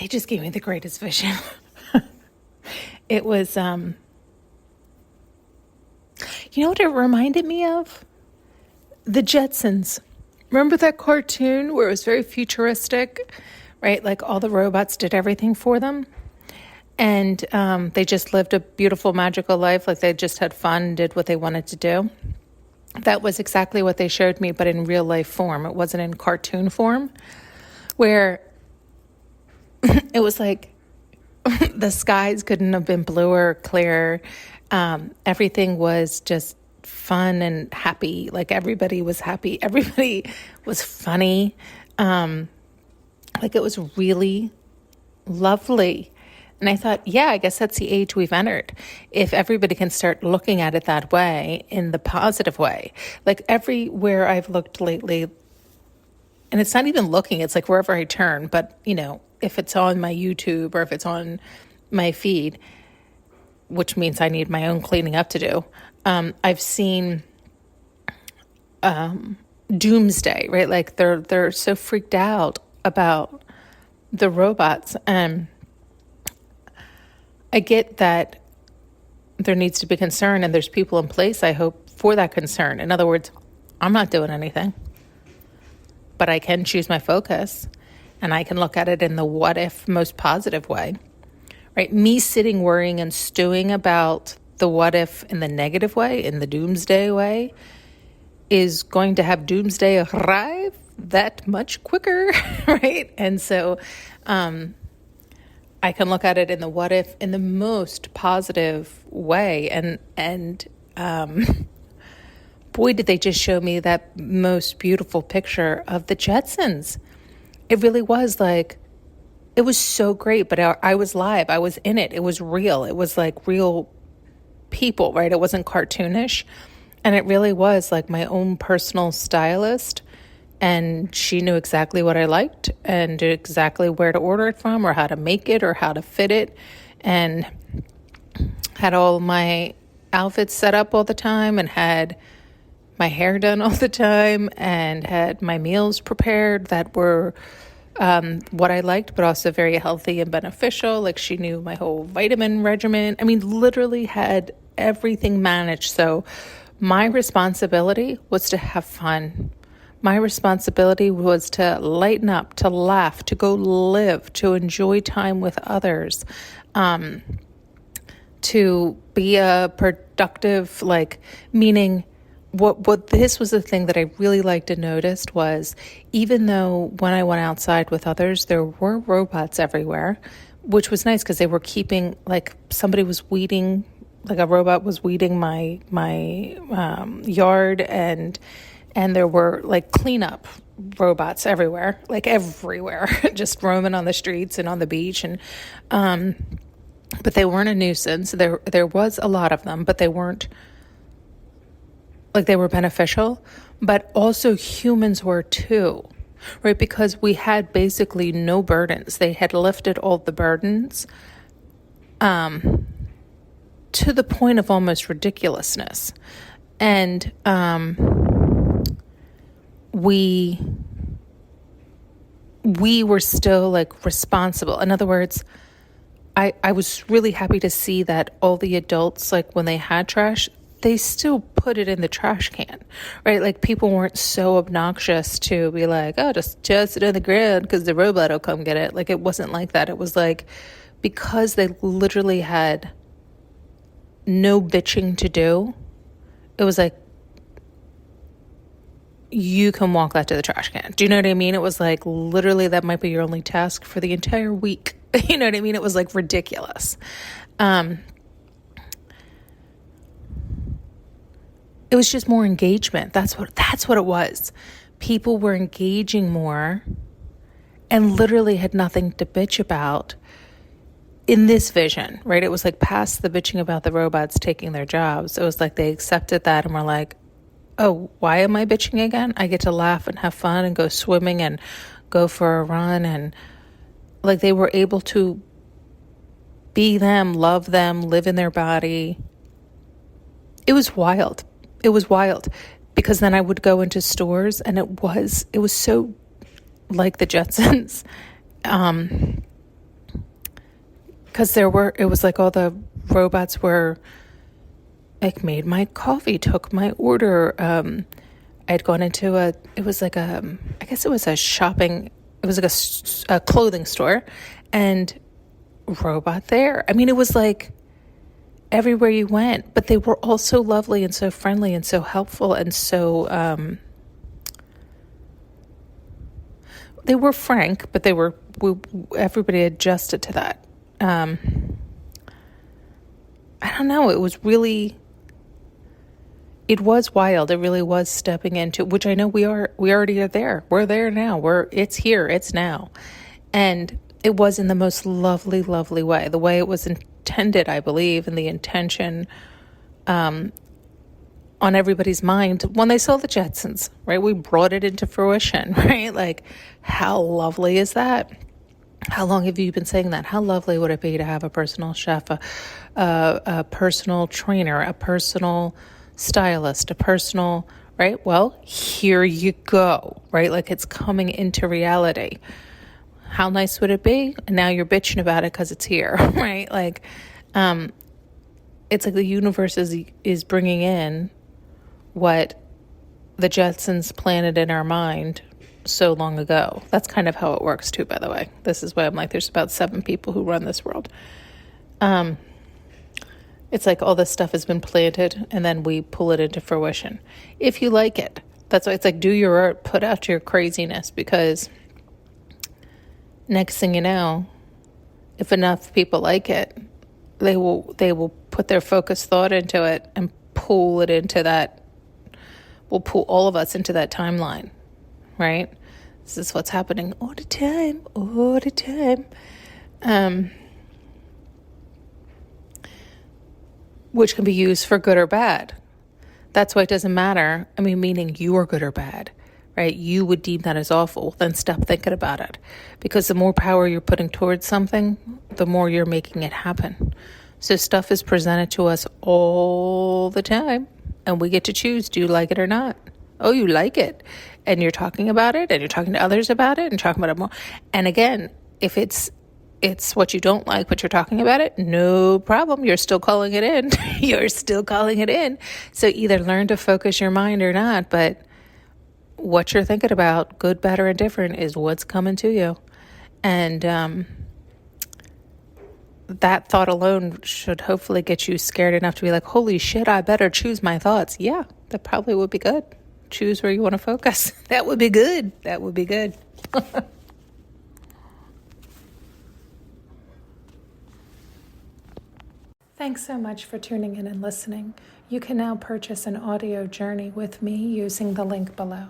they just gave me the greatest vision. It was, you know what it reminded me of? The Jetsons. Remember that cartoon where it was very futuristic, right? Like all the robots did everything for them. And they just lived a beautiful, magical life. Like they just had fun, did what they wanted to do. That was exactly what they showed me, but in real life form. It wasn't in cartoon form, where it was like the skies couldn't have been bluer or clearer. Everything was just fun and happy. Like everybody was happy. Everybody was funny. Like it was really lovely. And I thought, yeah, I guess that's the age we've entered. If everybody can start looking at it that way, in the positive way. Like everywhere I've looked lately, and it's not even looking, it's like wherever I turn, but you know, if it's on my YouTube or if it's on my feed, which means I need my own cleaning up to do, I've seen doomsday, right? Like they're so freaked out about the robots. And I get that there needs to be concern and there's people in place, I hope, for that concern. In other words, I'm not doing anything, but I can choose my focus and I can look at it in the what if most positive way, right? Me sitting worrying and stewing about the what if in the negative way, in the doomsday way, is going to have doomsday arrive that much quicker, right? And so, I can look at it in the what if in the most positive way. And boy, did they just show me that most beautiful picture of the Jetsons. It really was like, it was so great, but I was live. I was in it. It was real. It was like real people, right? It wasn't cartoonish. And it really was like my own personal stylist. And she knew exactly what I liked and knew exactly where to order it from or how to make it or how to fit it, and had all my outfits set up all the time and had my hair done all the time and had my meals prepared that were what I liked, but also very healthy and beneficial. Like she knew my whole vitamin regimen. I mean, literally had everything managed. So my responsibility was to have fun. My responsibility was to lighten up, to laugh, to go live, to enjoy time with others, to be a productive, meaning what this was the thing that I really liked and noticed was, even though when I went outside with others, there were robots everywhere, which was nice because they were keeping, like somebody was weeding, like a robot was weeding my yard, and there were like cleanup robots everywhere, just roaming on the streets and on the beach. And, but they weren't a nuisance. There was a lot of them, but they weren't, like they were beneficial, but also humans were too, right? Because we had basically no burdens. They had lifted all the burdens, to the point of almost ridiculousness. And, we were still like responsible. In other words, I was really happy to see that all the adults, like when they had trash, they still put it in the trash can, right? Like people weren't so obnoxious to be like, oh, just it in the ground because the robot will come get it. Like it wasn't like that. It was like, because they literally had no bitching to do, it was like, you can walk that to the trash can. Do you know what I mean? It was like literally that might be your only task for the entire week. You know what I mean? It was like ridiculous. It was just more engagement. That's what it was. People were engaging more and literally had nothing to bitch about in this vision, right? It was like past the bitching about the robots taking their jobs. It was like they accepted that and were like, oh, why am I bitching again? I get to laugh and have fun and go swimming and go for a run. And like they were able to be them, love them, live in their body. It was wild. It was wild because then I would go into stores and it was so like the Jetsons. because it was like all the robots were like made my coffee, took my order. I'd gone into it was like I guess it was it was like a clothing store, and robot there. I mean, it was like everywhere you went, but they were all so lovely and so friendly and so helpful and so, they were frank, but everybody adjusted to that. I don't know. It was it was wild. It really was stepping into, which I know we already are there. We're there now. It's here. It's now. And it was in the most lovely, lovely way. The way it was intended, I believe, and the intention on everybody's mind when they saw the Jetsons, right? We brought it into fruition, right? Like, how lovely is that? How long have you been saying that? How lovely would it be to have a personal chef, a personal trainer, a personal stylist, a personal, right? Well, here you go, right? Like, it's coming into reality. How nice would it be? And now you're bitching about it because it's here, right? Like, it's like the universe is bringing in what the Jetsons planted in our mind so long ago. That's kind of how it works too, by the way. This is why I'm like, there's about 7 people who run this world. It's like all this stuff has been planted and then we pull it into fruition. If you like it. That's why it's like, do your art, put out your craziness, because next thing you know, if enough people like it, they will put their focused thought into it and pull it into that. We'll pull all of us into that timeline, right? This is what's happening all the time, all the time. Which can be used for good or bad. That's why it doesn't matter. I mean, meaning you are good or bad, right? You would deem that as awful, then stop thinking about it. Because the more power you're putting towards something, the more you're making it happen. So stuff is presented to us all the time, and we get to choose, do you like it or not? Oh, you like it. And you're talking about it, and you're talking to others about it, and talking about it more. And again, if it's what you don't like, but you're talking about it, no problem. You're still calling it in. You're still calling it in. So either learn to focus your mind or not, but what you're thinking about, good, bad, or indifferent, is what's coming to you. And that thought alone should hopefully get you scared enough to be like, holy shit, I better choose my thoughts. Yeah, that probably would be good. Choose where you want to focus. That would be good. That would be good. Thanks so much for tuning in and listening. You can now purchase an audio journey with me using the link below.